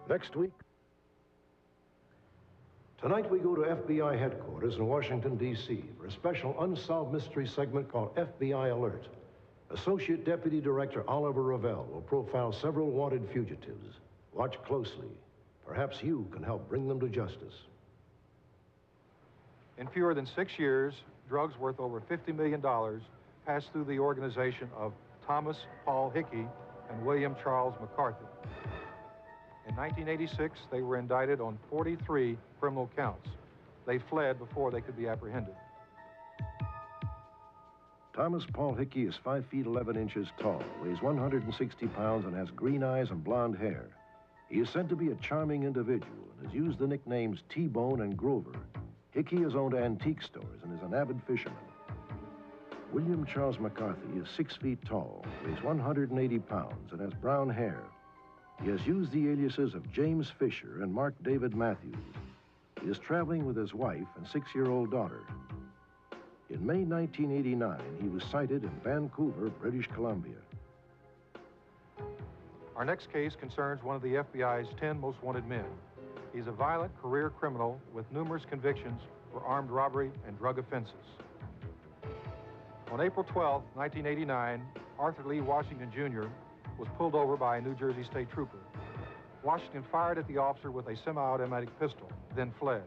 Next week, tonight we go to FBI headquarters in Washington, D.C. for a special Unsolved Mysteries segment called FBI Alert. Associate Deputy Director Oliver Revelle will profile several wanted fugitives. Watch closely. Perhaps you can help bring them to justice. In fewer than 6 years, drugs worth over $50 million passed through the organization of Thomas Paul Hickey and William Charles McCarthy. In 1986, they were indicted on 43 criminal counts. They fled before they could be apprehended. Thomas Paul Hickey is 5 feet 11 inches tall, weighs 160 pounds, and has green eyes and blonde hair. He is said to be a charming individual and has used the nicknames T-Bone and Grover. Hickey has owned antique stores and is an avid fisherman. William Charles McCarthy is 6 feet tall, weighs 180 pounds, and has brown hair. He has used the aliases of James Fisher and Mark David Matthews. He is traveling with his wife and 6-year-old daughter. In May 1989, he was sighted in Vancouver, British Columbia. Our next case concerns one of the FBI's 10 most wanted men. He's a violent career criminal with numerous convictions for armed robbery and drug offenses. On April 12, 1989, Arthur Lee Washington, Jr. was pulled over by a New Jersey state trooper. Washington fired at the officer with a semi-automatic pistol, then fled.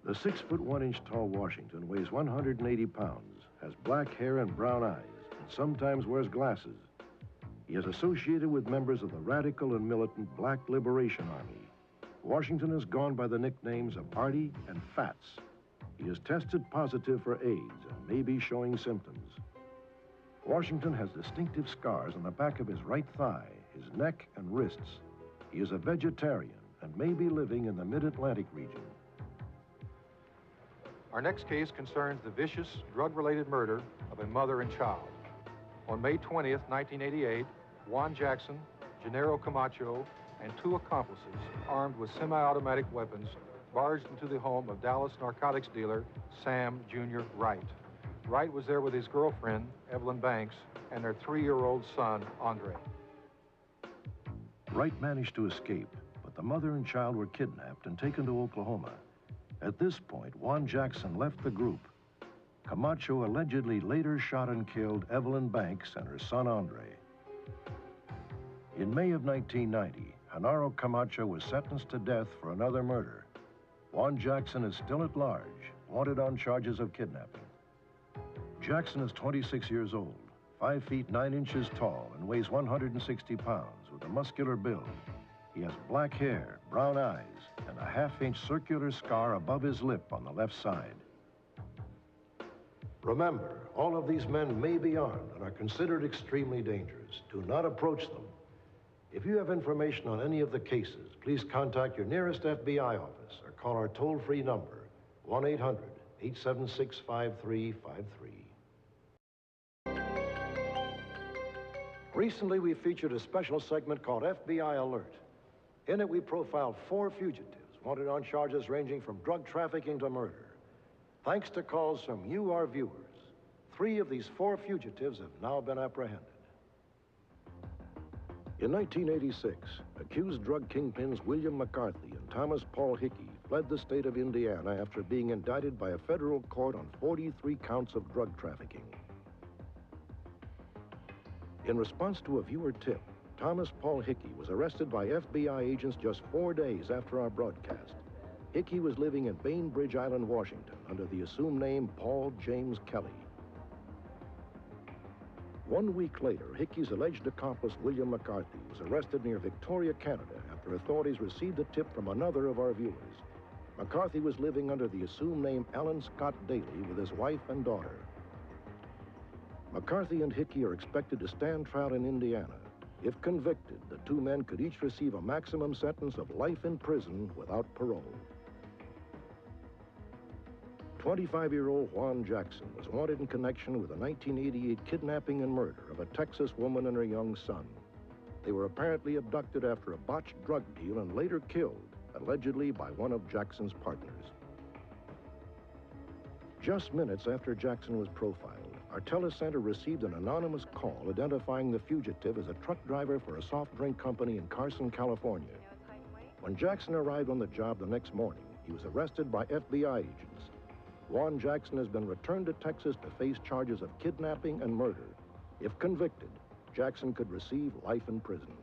The 6 foot 1 inch tall Washington weighs 180 pounds, has black hair and brown eyes, and sometimes wears glasses. He is associated with members of the radical and militant Black Liberation Army. Washington has gone by the nicknames of Artie and Fats. He is tested positive for AIDS and may be showing symptoms. Washington has distinctive scars on the back of his right thigh, his neck, and wrists. He is a vegetarian and may be living in the mid-Atlantic region. Our next case concerns the vicious, drug-related murder of a mother and child. On May 20th, 1988, Juan Jackson, Gennaro Camacho, and 2 accomplices, armed with semi-automatic weapons, barged into the home of Dallas narcotics dealer Sam Jr. Wright. Wright was there with his girlfriend, Evelyn Banks, and their 3-year-old son, Andre. Wright managed to escape, but the mother and child were kidnapped and taken to Oklahoma. At this point, Juan Jackson left the group. Camacho allegedly later shot and killed Evelyn Banks and her son, Andre. In May of 1990, Genaro Camacho was sentenced to death for another murder. Juan Jackson is still at large, wanted on charges of kidnapping. Jackson is 26 years old, 5 feet 9 inches tall, and weighs 160 pounds with a muscular build. He has black hair, brown eyes, and a half-inch circular scar above his lip on the left side. Remember, all of these men may be armed and are considered extremely dangerous. Do not approach them. If you have information on any of the cases, please contact your nearest FBI office or call our toll-free number, 1-800-876-5353. Recently, we featured a special segment called FBI Alert. In it, we profiled 4 fugitives wanted on charges ranging from drug trafficking to murder. Thanks to calls from you, our viewers, 3 of these 4 fugitives have now been apprehended. In 1986, accused drug kingpins William McCarthy and Thomas Paul Hickey fled the state of Indiana after being indicted by a federal court on 43 counts of drug trafficking. In response to a viewer tip, Thomas Paul Hickey was arrested by FBI agents just 4 days after our broadcast. Hickey was living in Bainbridge Island, Washington, under the assumed name Paul James Kelly. 1 week later, Hickey's alleged accomplice, William McCarthy, was arrested near Victoria, Canada, after authorities received a tip from another of our viewers. McCarthy was living under the assumed name Alan Scott Daly with his wife and daughter. McCarthy and Hickey are expected to stand trial in Indiana. If convicted, the 2 men could each receive a maximum sentence of life in prison without parole. 25-year-old Juan Jackson was wanted in connection with a 1988 kidnapping and murder of a Texas woman and her young son. They were apparently abducted after a botched drug deal and later killed, allegedly by one of Jackson's partners. Just minutes after Jackson was profiled, Our telecenter received an anonymous call identifying the fugitive as a truck driver for a soft drink company in Carson, California. When Jackson arrived on the job the next morning, he was arrested by FBI agents. Juan Jackson has been returned to Texas to face charges of kidnapping and murder. If convicted, Jackson could receive life in prison.